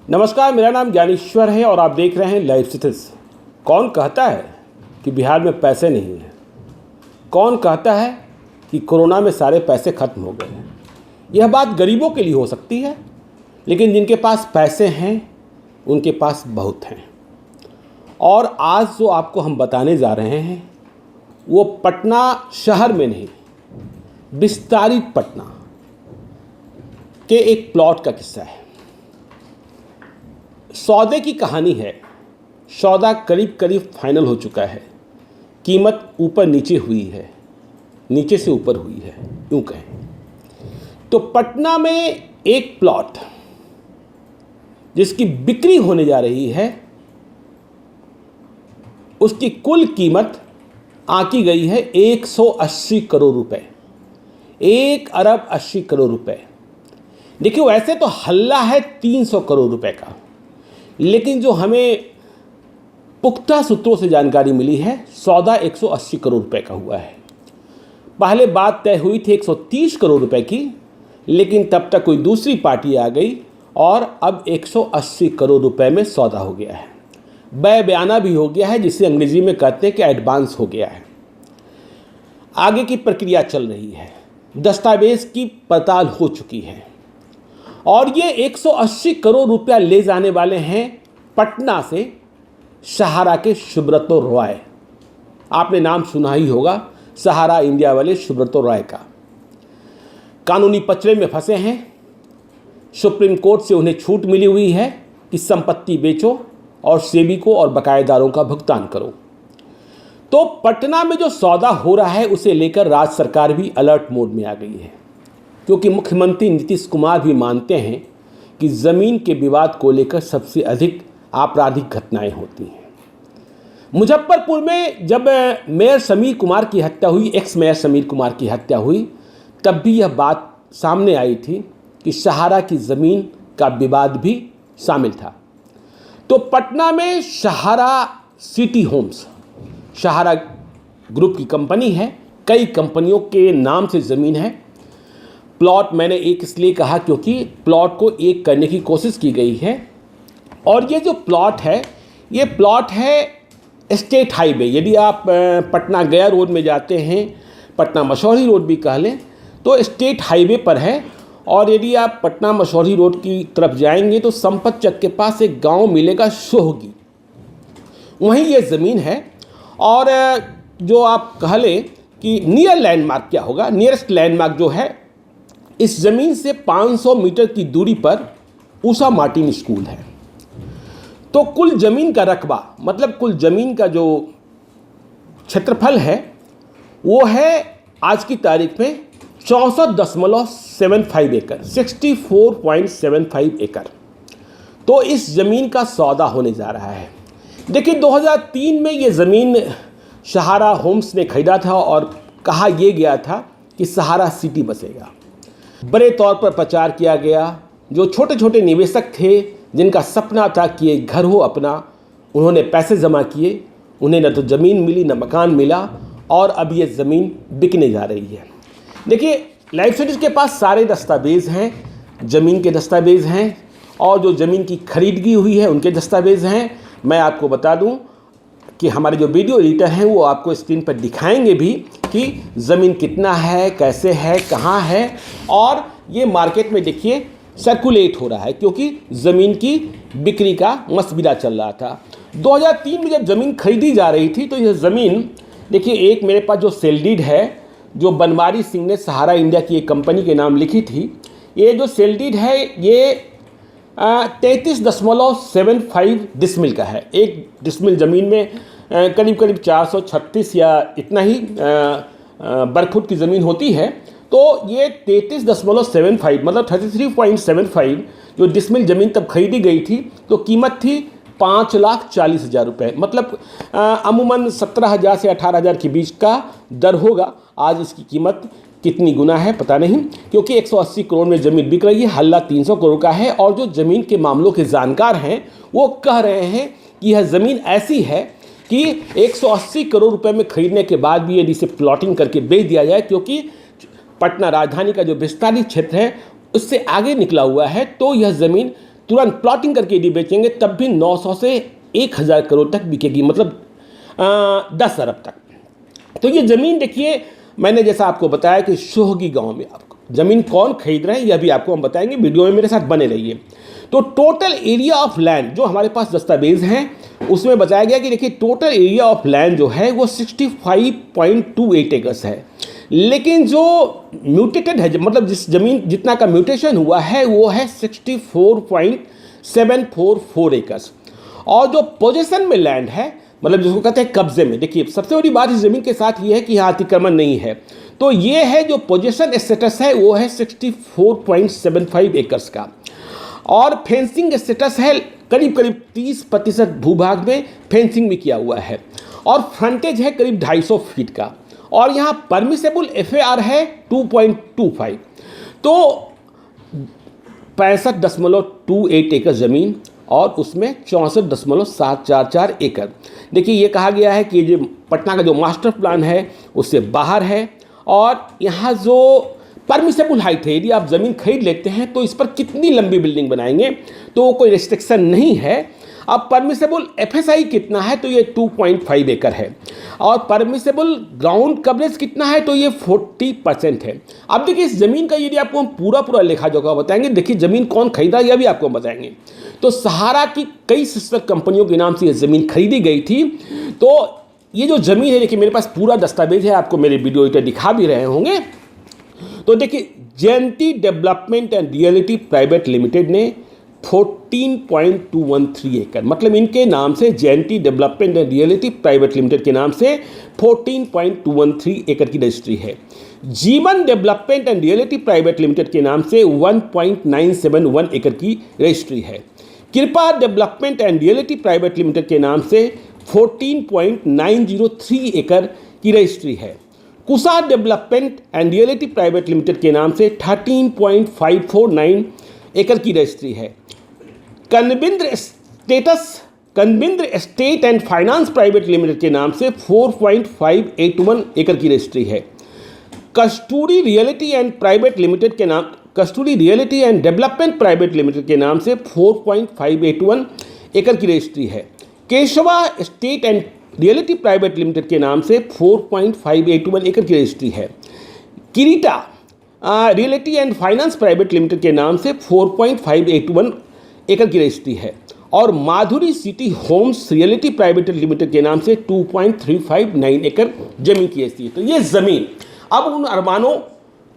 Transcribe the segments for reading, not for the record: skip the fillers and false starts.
नमस्कार, मेरा नाम ज्ञानेश्वर है और आप देख रहे हैं लाइव स्थितिज। कौन कहता है कि बिहार में पैसे नहीं हैं? कौन कहता है कि कोरोना में सारे पैसे खत्म हो गए हैं? यह बात गरीबों के लिए हो सकती है, लेकिन जिनके पास पैसे हैं उनके पास बहुत हैं। और आज जो आपको हम बताने जा रहे हैं वो पटना शहर में नहीं, विस्तारित पटना के एक प्लॉट का किस्सा है। सौदे की कहानी है। सौदा करीब करीब फाइनल हो चुका है। कीमत ऊपर नीचे हुई है, नीचे से ऊपर हुई है, यूँ कहें तो। पटना में एक प्लॉट जिसकी बिक्री होने जा रही है, उसकी कुल कीमत आंकी गई है 180 करोड़ रुपए, 1 अरब 80 करोड़ रुपए। देखिए, वैसे तो हल्ला है 300 करोड़ रुपए का, लेकिन जो हमें पुख्ता सूत्रों से जानकारी मिली है, सौदा 180 करोड़ रुपए का हुआ है। पहले बात तय हुई थी 130 करोड़ रुपए की, लेकिन तब तक कोई दूसरी पार्टी आ गई और अब 180 करोड़ रुपए में सौदा हो गया है। बै बयाना भी हो गया है, जिसे अंग्रेजी में कहते हैं कि एडवांस हो गया है। आगे की प्रक्रिया चल रही है, दस्तावेज की पड़ताल हो चुकी है और ये 180 करोड़ रुपया ले जाने वाले हैं पटना से सहारा के सुब्रतो रॉय। आपने नाम सुना ही होगा, सहारा इंडिया वाले सुब्रतो रॉय का। कानूनी पचड़े में फंसे हैं। सुप्रीम कोर्ट से उन्हें छूट मिली हुई है कि संपत्ति बेचो और सेबी को और बकायेदारों का भुगतान करो। तो पटना में जो सौदा हो रहा है उसे लेकर राज्य सरकार भी अलर्ट मोड में आ गई है, क्योंकि मुख्यमंत्री नीतीश कुमार भी मानते हैं कि ज़मीन के विवाद को लेकर सबसे अधिक आपराधिक घटनाएं होती हैं। मुजफ्फरपुर में जब मेयर समीर कुमार की हत्या हुई, एक्स मेयर समीर कुमार की हत्या हुई, तब भी यह बात सामने आई थी कि सहारा की ज़मीन का विवाद भी शामिल था। तो पटना में सहारा सिटी होम्स, सहारा ग्रुप की कंपनी है, कई कंपनियों के नाम से ज़मीन है। प्लॉट मैंने एक इसलिए कहा क्योंकि प्लॉट को एक करने की कोशिश की गई है। और ये जो प्लॉट है, ये प्लॉट है स्टेट हाईवे। यदि आप पटना गया रोड में जाते हैं, पटना मसौढ़ी रोड भी कह लें, तो स्टेट हाईवे पर है। और यदि आप पटना मसौढ़ी रोड की तरफ जाएंगे तो संपत चक के पास एक गांव मिलेगा, सोहगी, वहीं ये ज़मीन है। और जो आप कह लें कि नियर लैंडमार्क क्या होगा, नियरेस्ट लैंडमार्क जो है, इस ज़मीन से 500 मीटर की दूरी पर उषा मार्टिन स्कूल है। तो कुल ज़मीन का रकबा, मतलब कुल ज़मीन का जो क्षेत्रफल है, वो है आज की तारीख में 64.75 एकड़, 64.75 एकड़। तो इस ज़मीन का सौदा होने जा रहा है। देखिए, 2003 में ये ज़मीन सहारा होम्स ने खरीदा था और कहा यह गया था कि सहारा सिटी बसेगा। बड़े तौर पर प्रचार किया गया। जो छोटे छोटे निवेशक थे, जिनका सपना था कि एक घर हो अपना, उन्होंने पैसे जमा किए, उन्हें न तो ज़मीन मिली न मकान मिला, और अब ये ज़मीन बिकने जा रही है। देखिए, लाइफ स्थितिज के पास सारे दस्तावेज़ हैं, ज़मीन के दस्तावेज़ हैं और जो ज़मीन की खरीदगी हुई है उनके दस्तावेज़ हैं। मैं आपको बता दूं कि हमारे जो वीडियो एडिटर हैं वो आपको स्क्रीन पर दिखाएंगे भी कि ज़मीन कितना है, कैसे है, कहाँ है। और ये मार्केट में देखिए सर्कुलेट हो रहा है, क्योंकि ज़मीन की बिक्री का मसविदा चल रहा था। 2003 में जब ज़मीन खरीदी जा रही थी तो यह ज़मीन, देखिए, एक मेरे पास जो सेल डीड है, जो बनवारी सिंह ने सहारा इंडिया की एक कंपनी के नाम लिखी थी, ये जो सेल डीड है ये 33.75 डिसमिल का है। एक डिसमिल ज़मीन में करीब करीब 436 या इतना ही वर्ग फुट की ज़मीन होती है। तो ये 33.75 मतलब 33.75 जो डिसमिल ज़मीन तब खरीदी गई थी, तो कीमत थी 5,40,000 रुपये। मतलब अमूमन 17,000 से 18,000 के बीच का दर होगा। आज इसकी कीमत कितनी गुना है पता नहीं, क्योंकि 180 करोड़ में ज़मीन बिक रही है, हल्ला 300 करोड़ का है। और जो ज़मीन के मामलों के जानकार हैं वो कह रहे हैं कि यह ज़मीन ऐसी है कि 180 करोड़ रुपए में खरीदने के बाद भी यदि इसे प्लॉटिंग करके बेच दिया जाए, क्योंकि पटना राजधानी का जो विस्तारित क्षेत्र है उससे आगे निकला हुआ है, तो यह ज़मीन तुरंत प्लॉटिंग करके यदि बेचेंगे तब भी 900 से 1000 करोड़ तक बिकेगी, मतलब 10 अरब तक। तो ये ज़मीन देखिए, मैंने जैसा आपको बताया कि सोहगी गांव में आपको ज़मीन कौन खरीद रहे हैं यह भी आपको हम बताएंगे, वीडियो में मेरे साथ बने रहिए। तो टोटल एरिया ऑफ लैंड जो हमारे पास दस्तावेज हैं उसमें बताया गया कि देखिए टोटल एरिया ऑफ लैंड जो है वो 65.28 एकर्स है, लेकिन जो म्यूटेटेड है, मतलब जिस जमीन जितना का म्यूटेशन हुआ है वो है 64.744 एकर्स। और जो पोजीशन में लैंड है, मतलब जिसको कहते हैं कब्जे में, देखिए सबसे बड़ी बात इस जमीन के साथ ये है कि यहाँ अतिक्रमण नहीं है, तो ये है जो पोजीशन स्टेटस है वो है 64.75 एकर्स का। और फेंसिंग स्टेटस है करीब करीब 30% भूभाग में फेंसिंग भी किया हुआ है, और फ्रंटेज है करीब 250 फीट का, और यहाँ परमिसेबल FAR है 2.25। तो 65.28 एकड़ ज़मीन और उसमें 64.744 एकड़। देखिए ये कहा गया है कि जो पटना का जो मास्टर प्लान है उससे बाहर है, और यहाँ जो परमिसेबल हाइट है, यदि आप ज़मीन खरीद लेते हैं तो इस पर कितनी लंबी बिल्डिंग बनाएंगे तो कोई रिस्ट्रिक्शन नहीं है। अब परमिसेबल FSI कितना है तो ये 2.5 एकड़ है, और परमिसेबल ग्राउंड कवरेज कितना है तो ये 40% है। अब देखिए इस ज़मीन का यदि आपको हम पूरा लेखा जोखा बताएंगे, देखिए ज़मीन कौन खरीदा यह भी आपको बताएंगे। तो सहारा की कई सिस्टर कंपनियों के नाम से ये ज़मीन खरीदी गई थी। तो ये जो ज़मीन है, देखिए मेरे पास पूरा दस्तावेज है, आपको मेरे वीडियो एडिटर दिखा भी रहे होंगे। तो देखिए Jayanti development and reality private limited ने 14.213 एकड़, मतलब इनके नाम से Jayanti development and reality private limited के नाम से 14.213 एकड़ की रजिस्ट्री है। Jeevan development and reality private limited के नाम से 1.971 एकड़ की रजिस्ट्री है। Kripa development and reality private limited के नाम से 14.903 एकड़ की रजिस्ट्री है। Kusha development and reality private limited के नाम से 13.549 एकड़ की रजिस्ट्री है। Kanvindra state and finance private limited के नाम से 4.581 एकड़ की रजिस्ट्री है। Kasturi reality and private limited के नाम Kasturi reality and development private limited के नाम से 4.581 एकड़ की रजिस्ट्री है। Keshava state and reality private limited के नाम से 4.581 एकड़ की रजिस्ट्री है। Kirita reality and finance private limited के नाम से 4.581 एकड़ की रजिस्ट्री है, और Madhuri city Holmes reality private limited के नाम से 2.359 एकड़ जमीन की रजिस्ट्री है। तो ये ज़मीन अब उन अरमानों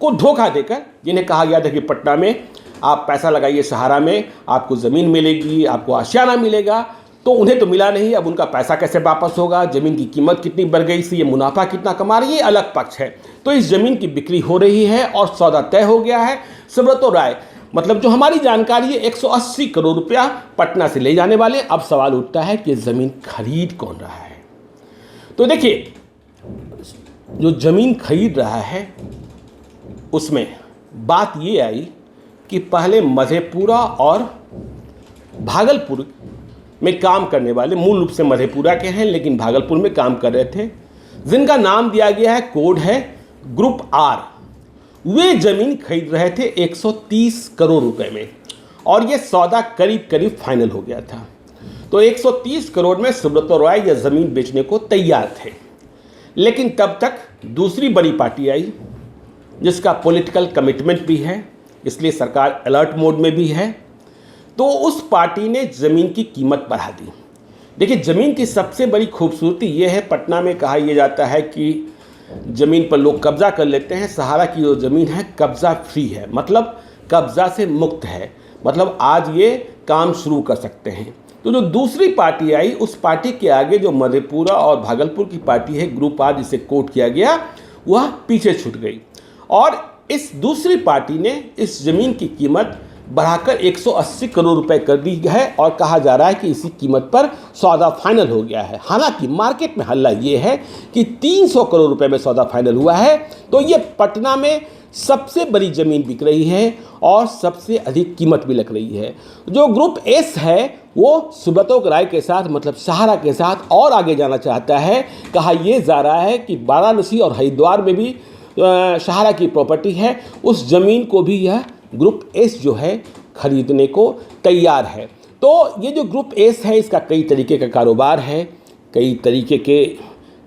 को धोखा देकर, जिन्हें कहा गया था कि पटना में आप पैसा लगाइए, सहारा में आपको ज़मीन मिलेगी, आपको आशियाना मिलेगा, तो उन्हें तो मिला नहीं। अब उनका पैसा कैसे वापस होगा, ज़मीन की कीमत कितनी बढ़ गई, इससे ये मुनाफा कितना कमा रही है, ये अलग पक्ष है। तो इस ज़मीन की बिक्री हो रही है और सौदा तय हो गया है। सुब्रतो राय, मतलब जो हमारी जानकारी है, 180 करोड़ रुपया पटना से ले जाने वाले। अब सवाल उठता है कि ज़मीन खरीद कौन रहा है। तो देखिए जो ज़मीन खरीद रहा है उसमें बात ये आई कि पहले मधेपुरा और भागलपुर में काम करने वाले, मूल रूप से मधेपुरा के हैं लेकिन भागलपुर में काम कर रहे थे, जिनका नाम दिया गया है, कोड है ग्रुप R, वे ज़मीन खरीद रहे थे 130 करोड़ रुपए में, और ये सौदा करीब करीब फाइनल हो गया था। तो 130 करोड़ में सुब्रतो रॉय यह ज़मीन बेचने को तैयार थे। लेकिन तब तक दूसरी बड़ी पार्टी आई जिसका पॉलिटिकल कमिटमेंट भी है, इसलिए सरकार अलर्ट मोड में भी है। तो उस पार्टी ने ज़मीन की कीमत बढ़ा दी। देखिए ज़मीन की सबसे बड़ी खूबसूरती ये है, पटना में कहा यह जाता है कि ज़मीन पर लोग कब्ज़ा कर लेते हैं। सहारा की जो ज़मीन है कब्ज़ा फ्री है, मतलब कब्ज़ा से मुक्त है, मतलब आज ये काम शुरू कर सकते हैं। तो जो दूसरी पार्टी आई, उस पार्टी के आगे जो मधेपुरा और भागलपुर की पार्टी है ग्रुप R, जिसे कोट किया गया, वह पीछे छूट गई, और इस दूसरी पार्टी ने इस ज़मीन की कीमत बढ़ाकर 180 करोड़ रुपए कर दी है, और कहा जा रहा है कि इसी कीमत पर सौदा फाइनल हो गया है। हालांकि मार्केट में हल्ला ये है कि 300 करोड़ रुपए में सौदा फाइनल हुआ है। तो ये पटना में सबसे बड़ी ज़मीन बिक रही है और सबसे अधिक कीमत भी लग रही है। जो ग्रुप S है वो सुब्रतो राय के साथ, मतलब सहारा के साथ और आगे जाना चाहता है। कहा यह जा रहा है कि वाराणसी और हरिद्वार में भी सहारा की प्रॉपर्टी है, उस ज़मीन को भी यह ग्रुप S जो है खरीदने को तैयार है। तो ये जो ग्रुप एस है इसका कई तरीके का कारोबार है, कई तरीके के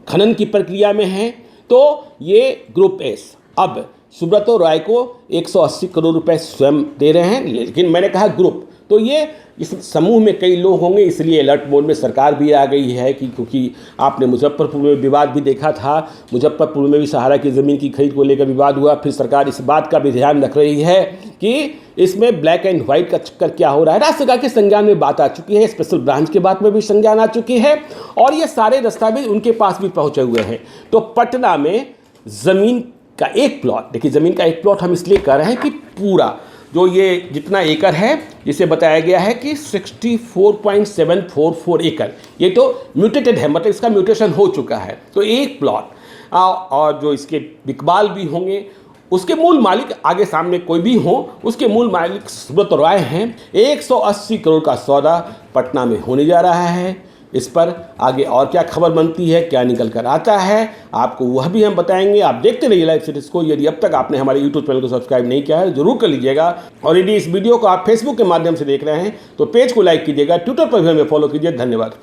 खनन की प्रक्रिया में है। तो ये ग्रुप एस अब सुब्रतो राय को 180 करोड़ रुपए स्वयं दे रहे हैं, लेकिन मैंने कहा ग्रुप, तो ये इस समूह में कई लोग होंगे, इसलिए अलर्ट मोड में सरकार भी आ गई है कि क्योंकि आपने मुजफ्फरपुर में विवाद भी देखा था, मुजफ्फरपुर में भी सहारा की ज़मीन की खरीद को लेकर विवाद हुआ। फिर सरकार इस बात का भी ध्यान रख रही है कि इसमें ब्लैक एंड व्हाइट का चक्कर क्या हो रहा है। राज्य सरकार के संज्ञान में बात आ चुकी है, स्पेशल ब्रांच के बात में भी संज्ञान आ चुकी है और ये सारे दस्तावेज उनके पास भी पहुँचे हुए हैं। तो पटना में ज़मीन का एक प्लॉट, देखिए ज़मीन का एक प्लॉट हम इसलिए कह रहे हैं कि पूरा जो ये जितना एकड़ है जिसे बताया गया है कि 64.744 एकड़, ये तो म्यूटेटेड है, मतलब इसका म्यूटेशन हो चुका है। तो एक प्लॉट और जो इसके बिकबाल भी होंगे, उसके मूल मालिक आगे सामने कोई भी हो, उसके मूल मालिक सुब्रतो राय हैं। 180 करोड़ का सौदा पटना में होने जा रहा है। इस पर आगे और क्या खबर बनती है, क्या निकल कर आता है, आपको वह भी हम बताएंगे। आप देखते रहिए लाइव सीरीज को। यदि अब तक आपने हमारे यूट्यूब चैनल को सब्सक्राइब नहीं किया है जरूर कर लीजिएगा, और यदि इस वीडियो को आप फेसबुक के माध्यम से देख रहे हैं तो पेज को लाइक कीजिएगा, ट्विटर पर भी हमें फॉलो कीजिए। धन्यवाद।